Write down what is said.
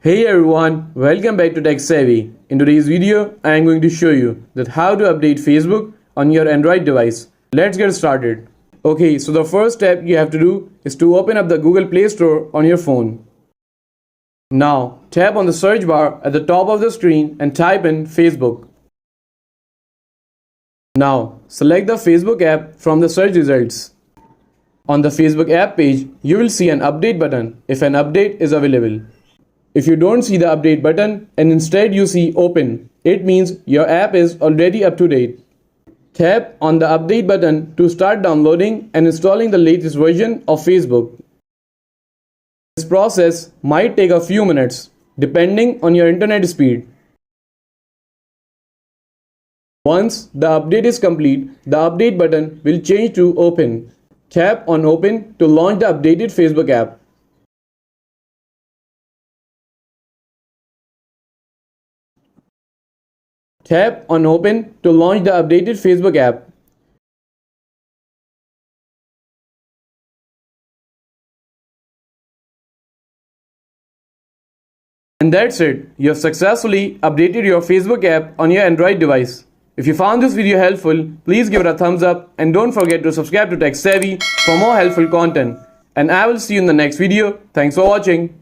Hey everyone, welcome back to Tech Savvy. In today's video, I am going to show you that how to update Facebook on your Android device. Let's get started. Okay, so the first step you have to do is to open up the Google Play Store on your phone. Now, tap on the search bar at the top of the screen and type in Facebook. Now, select the Facebook app from the search results. On the Facebook app page, you will see an update button if an update is available. If you don't see the update button and instead you see open, it means your app is already up to date. Tap on the update button to start downloading and installing the latest version of Facebook. This process might take a few minutes depending on your internet speed. Once the update is complete, the update button will change to open. Tap on open to launch the updated Facebook app. Tap on open to launch the updated Facebook app. And that's it. You have successfully updated your Facebook app on your Android device. If you found this video helpful, please give it a thumbs up and don't forget to subscribe to Tech Savvy for more helpful content. And I will see you in the next video. Thanks for watching.